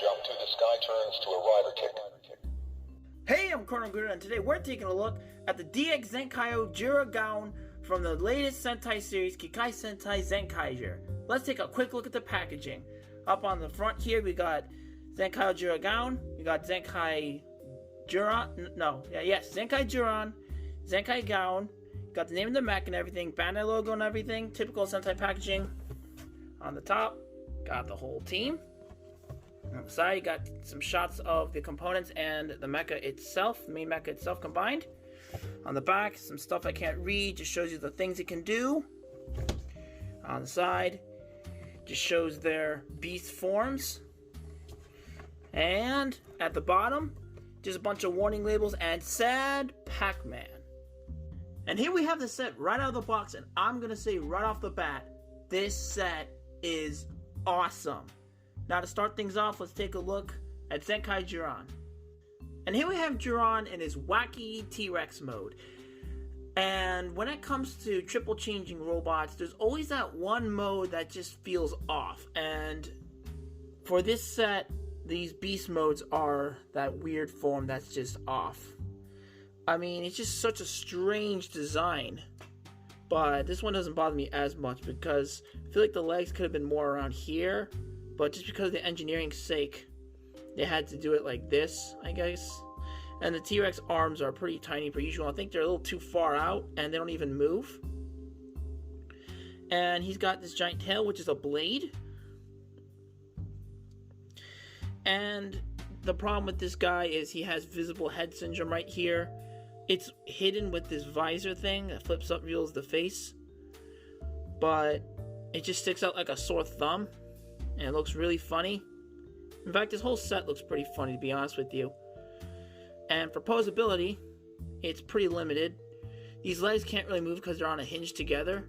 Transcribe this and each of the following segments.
jump to the sky turns to a rider kick. Hey, I'm Colonel Juran, and today we're taking a look at the DX Zenkaioh JuraGaon from the latest Sentai series, Kikai Sentai Zenkaiger. Let's take a quick look at the packaging. Up on the front here, we got Zenkaioh JuraGaon, we got Zenkaijiron, Zenkaijiron, Zenkaigaon, got the name of the mech and everything, Bandai logo and everything, typical Sentai packaging. On the top, got the whole team. On the side, you got some shots of the components and the mecha itself, the main mecha itself combined. On the back, some stuff I can't read, just shows you the things it can do. On the side, just shows their beast forms. And at the bottom, just a bunch of warning labels and sad Pac-Man. And here we have the set right out of the box, and I'm gonna say right off the bat, this set is awesome. Now to start things off, let's take a look at Senkaijiron. And here we have Juran in his wacky T-Rex mode. And when it comes to triple changing robots, there's always that one mode that just feels off. And for this set, these beast modes are that weird form that's just off. I mean, it's just such a strange design. But this one doesn't bother me as much because I feel like the legs could have been more around here. But just because of the engineering's sake, they had to do it like this, I guess. And the T-Rex arms are pretty tiny per usual. I think they're a little too far out, and they don't even move. And he's got this giant tail, which is a blade. And the problem with this guy is he has visible head syndrome right here. It's hidden with this visor thing that flips up, reveals the face. But it just sticks out like a sore thumb. And it looks really funny. In fact, this whole set looks pretty funny, to be honest with you. And for posability, it's pretty limited. These legs can't really move because they're on a hinge together.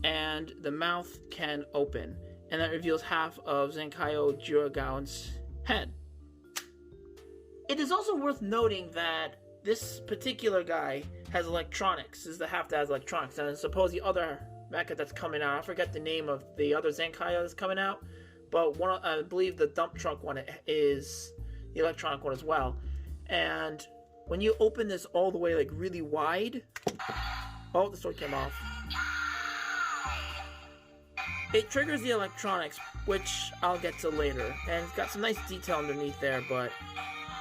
And the mouth can open. And that reveals half of Zenkaioh JuraGaon's head. It is also worth noting that this particular guy has electronics. This is the half that has electronics. And I suppose the other mecha that's coming out, I forget the name of the other Zenkaiah that's coming out, but one, I believe the dump truck one is the electronic one as well. And when you open this all the way like really wide, oh, the sword came off. It triggers the electronics, which I'll get to later, and it's got some nice detail underneath there. But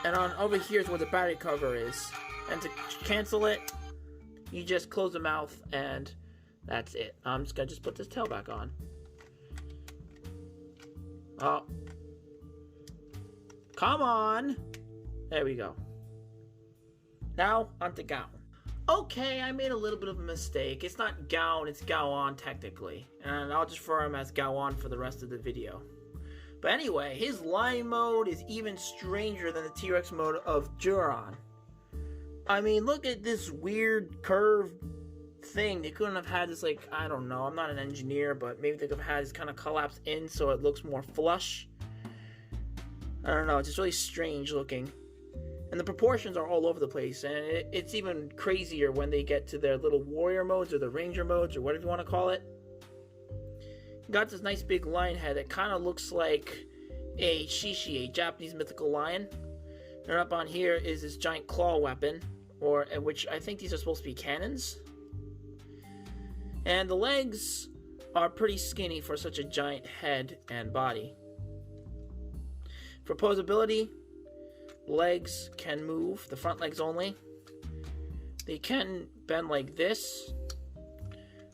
and on over here is where the battery cover is, and to cancel it, you just close the mouth and that's it. I'm just gonna put this tail back on. Oh. Come on! There we go. Now, onto Gaon. Okay, I made a little bit of a mistake. It's not Gaon, it's Gaon technically. And I'll just refer him as Gaon for the rest of the video. But anyway, his line mode is even stranger than the T-Rex mode of Juran. I mean, look at this weird curved thing. They couldn't have had this, like, I don't know, I'm not an engineer, but maybe they could have had this kind of collapse in so it looks more flush. I don't know, it's just really strange looking. And the proportions are all over the place, and it's even crazier when they get to their little warrior modes or the ranger modes or whatever you want to call it. Got this nice big lion head that kind of looks like a shishi, a Japanese mythical lion. And up on here is this giant claw weapon, or which I think these are supposed to be cannons. And the legs are pretty skinny for such a giant head and body. For posability, legs can move, the front legs only. They can bend like this.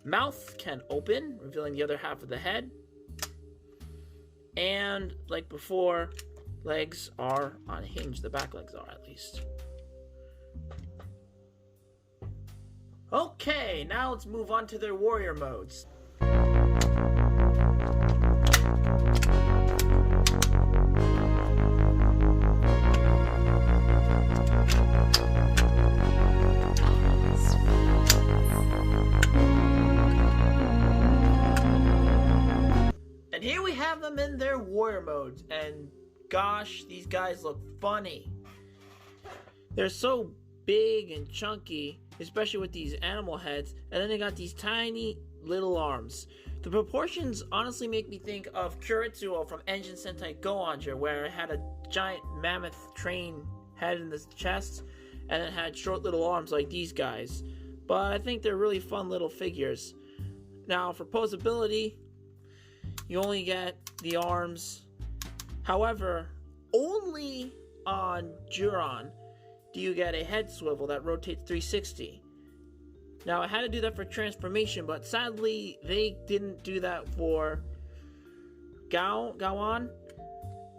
Mouth can open, revealing the other half of the head. And like before, legs are on hinge, the back legs are at least. Okay, now let's move on to their warrior modes. And here we have them in their warrior modes, and gosh, these guys look funny. They're so big and chunky, especially with these animal heads, and then they got these tiny little arms. The proportions honestly make me think of Kuretsuo from Engine Sentai Goanger, where it had a giant mammoth train head in the chest, and it had short little arms like these guys. But I think they're really fun little figures. Now, for posability, you only get the arms. However, only on Juran do you get a head swivel that rotates 360. Now, I had to do that for transformation, but sadly, they didn't do that for Gaon.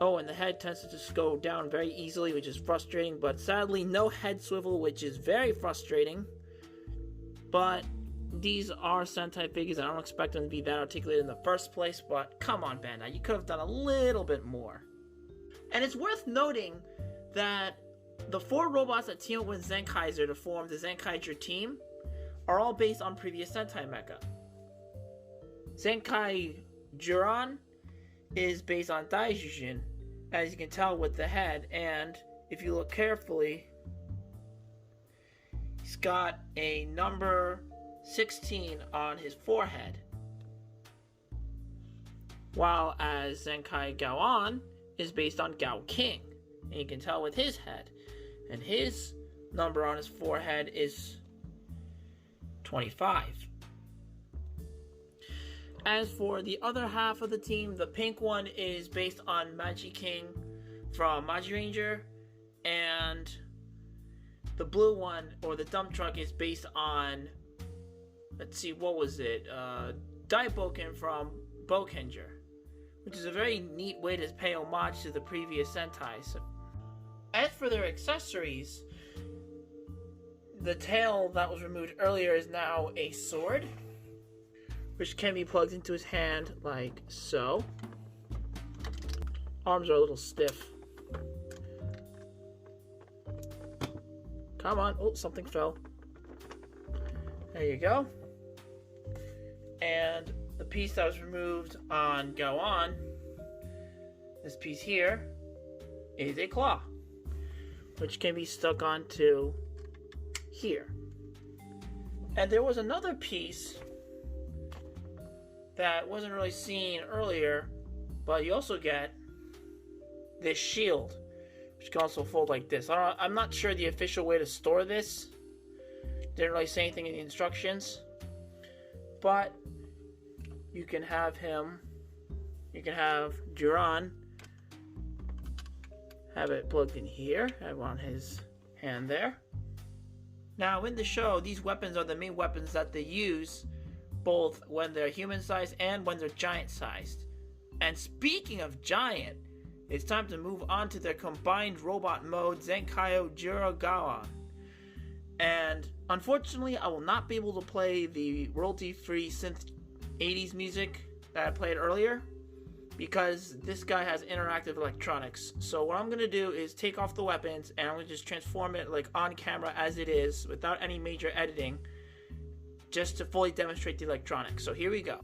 Oh, and the head tends to just go down very easily, which is frustrating, but sadly, no head swivel, which is very frustrating. But these are Sentai figures, and I don't expect them to be that articulated in the first place, but come on, Bandai, you could have done a little bit more. And it's worth noting that the 4 robots that team up with Zenkaiger to form the Zenkaiger team are all based on previous Sentai mecha. Senkaijiron is based on Daijujin, as you can tell with the head, and if you look carefully, he's got a number 16 on his forehead. While as Zenkaioh is based on Gao King, and you can tell with his head, and his number on his forehead is 25. As for the other half of the team, the pink one is based on Magi King from Magi Ranger, and the blue one, or the dump truck, is based on, let's see, what was it? Daiboken from Bokenger, which is a very neat way to pay homage to the previous Sentais. As for their accessories, the tail that was removed earlier is now a sword, which can be plugged into his hand like so. Arms are a little stiff. Come on. Oh, something fell. There you go. And the piece that was removed on Gaon, this piece here, is a claw, which can be stuck onto here. And there was another piece that wasn't really seen earlier, but you also get this shield, which can also fold like this. I'm not sure the official way to store this. Didn't really say anything in the instructions, but you can have him, you can have Juran, have it plugged in here, have on his hand there. Now in the show, these weapons are the main weapons that they use, both when they're human-sized and when they're giant-sized. And speaking of giant, it's time to move on to their combined robot mode, Zenkaioh JuraGaon. And unfortunately, I will not be able to play the royalty-free synth 80s music that I played earlier, because this guy has interactive electronics. So what I'm going to do is take off the weapons, and I'm going to just transform it like on camera as it is, without any major editing, just to fully demonstrate the electronics. So here we go.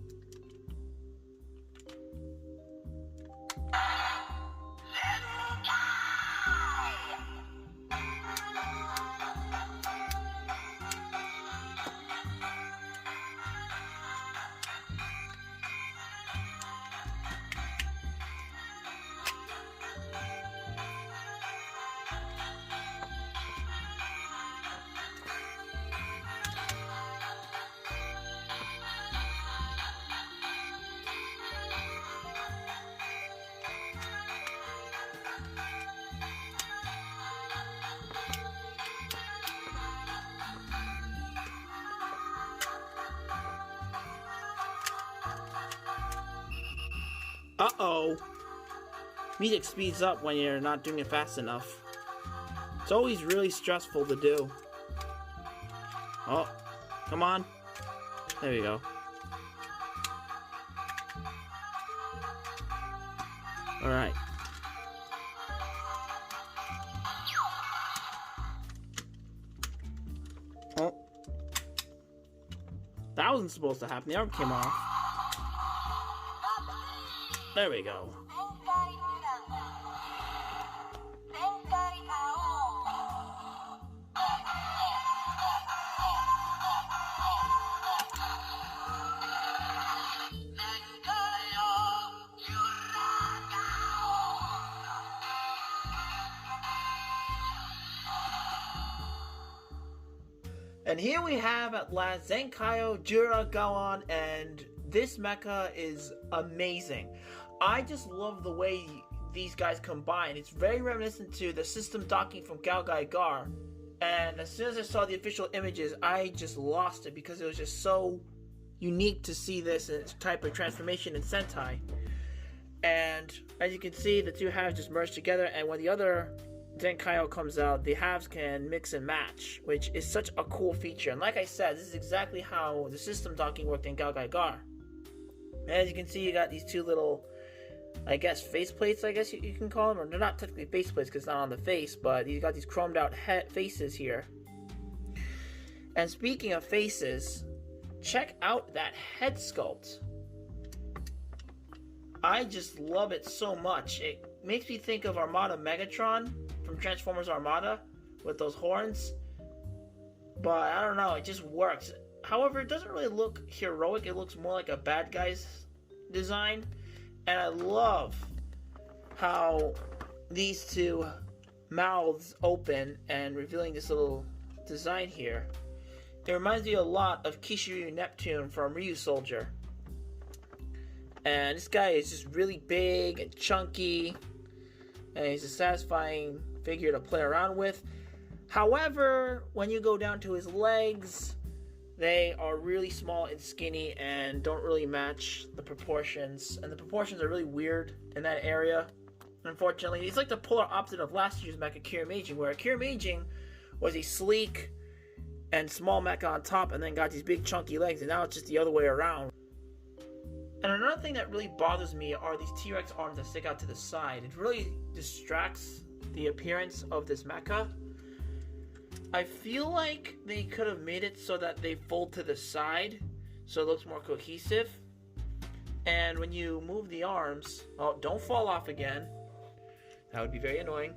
Uh-oh. Music speeds up when you're not doing it fast enough. It's always really stressful to do. Oh, come on. There we go. Alright. Oh. That wasn't supposed to happen. The arm came off. There we go. And here we have at last Zenkaioh, JuraGaon, and this mecha is amazing. I just love the way these guys combine. It's very reminiscent to the system docking from Zenkaiger. And as soon as I saw the official images, I just lost it because it was just so unique to see this type of transformation in Sentai. And as you can see, the two halves just merge together, and when the other Zenkaioh comes out, the halves can mix and match, which is such a cool feature. And like I said, this is exactly how the system docking worked in Zenkaiger. As you can see, you got these two little, I guess, faceplates, I guess you can call them. Or they're not technically faceplates because it's not on the face, but you got these chromed out faces here. And speaking of faces, check out that head sculpt. I just love it so much. It makes me think of Armada Megatron from Transformers Armada with those horns. But I don't know, it just works. However, it doesn't really look heroic. It looks more like a bad guy's design. And I love how these two mouths open and revealing this little design here. It reminds me a lot of Kishiru Neptune from Ryu Soldier. And this guy is just really big and chunky. And he's a satisfying figure to play around with. However, when you go down to his legs, they are really small and skinny and don't really match the proportions. And the proportions are really weird in that area. Unfortunately, it's like the polar opposite of last year's mecha Kiramaijin, where Kiramaijin was a sleek and small mecha on top and then got these big chunky legs, and now it's just the other way around. And another thing that really bothers me are these T-Rex arms that stick out to the side. It really distracts the appearance of this mecha. I feel like they could have made it so that they fold to the side so it looks more cohesive. And when you move the arms, oh, don't fall off again. That would be very annoying.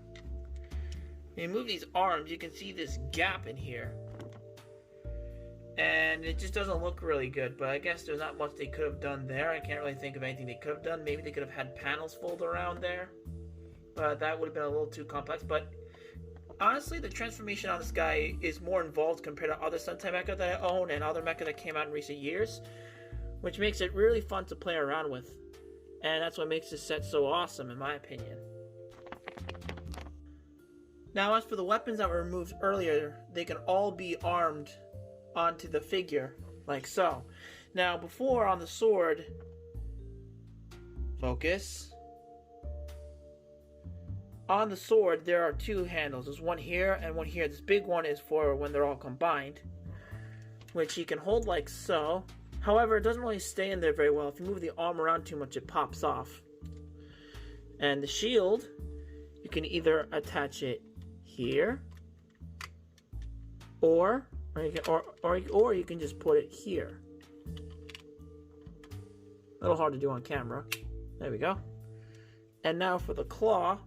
When you move these arms, you can see this gap in here. And it just doesn't look really good, but I guess there's not much they could have done there. I can't really think of anything they could have done. Maybe they could have had panels fold around there, but that would have been a little too complex. But honestly, the transformation on this guy is more involved compared to other Sentai mecha that I own and other mecha that came out in recent years, which makes it really fun to play around with. And that's what makes this set so awesome, in my opinion. Now, as for the weapons that were removed earlier, they can all be armed onto the figure, like so. Now, before on the sword, focus. On the sword, there are two handles. There's one here and one here. This big one is for when they're all combined, which you can hold like so. However, it doesn't really stay in there very well. If you move the arm around too much, it pops off. And the shield, you can either attach it here, or you can just put it here. A little hard to do on camera. There we go. And now for the claw,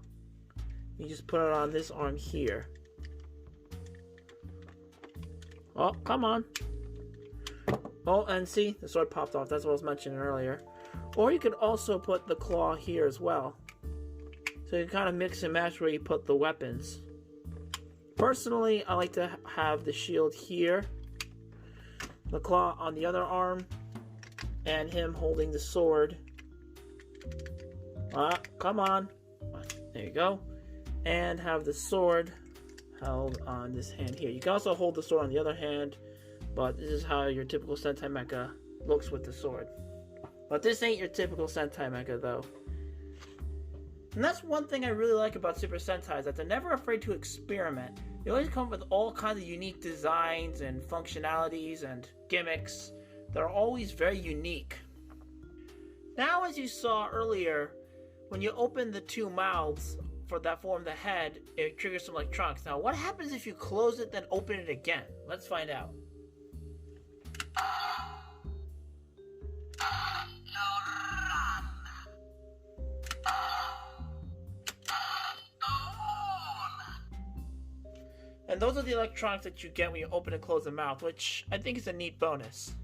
you just put it on this arm here. Oh, come on. Oh, and see, the sword popped off. That's what I was mentioning earlier. Or you could also put the claw here as well. So you can kind of mix and match where you put the weapons. Personally, I like to have the shield here, the claw on the other arm, and him holding the sword. Come on. There you go. And have the sword held on this hand here. You can also hold the sword on the other hand, but this is how your typical Sentai mecha looks with the sword. But this ain't your typical Sentai mecha, though. And that's one thing I really like about Super Sentai, is that they're never afraid to experiment. They always come up with all kinds of unique designs and functionalities and gimmicks that are always very unique. Now, as you saw earlier, when you open the two mouths for that form the head, it triggers some electronics. Now, what happens if you close it then open it again? Let's find out. And those are the electronics that you get when you open and close the mouth, which I think is a neat bonus.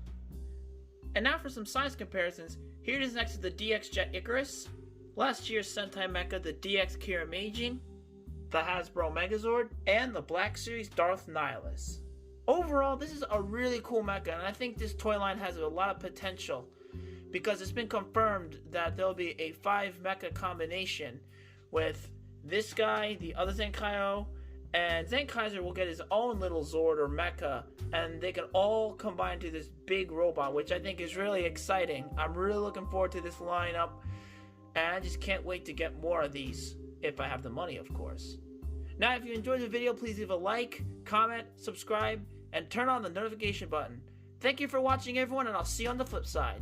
And now for some size comparisons. Here it is next to the DX Jet Icarus, last year's Sentai mecha, the DX Kiramaijin, the Hasbro Megazord, and the Black Series Darth Nihilus. overall, this is a really cool mecha, and I think this toy line has a lot of potential because it's been confirmed that there'll be a 5 mecha combination with this guy, the other Zenkaioh, and Zenkaiger will get his own little Zord or mecha, and they can all combine to this big robot, which I think is really exciting. I'm really looking forward to this lineup, and I just can't wait to get more of these, if I have the money, of course. Now, if you enjoyed the video, please leave a like, comment, subscribe, and turn on the notification button. Thank you for watching, everyone, and I'll see you on the flip side.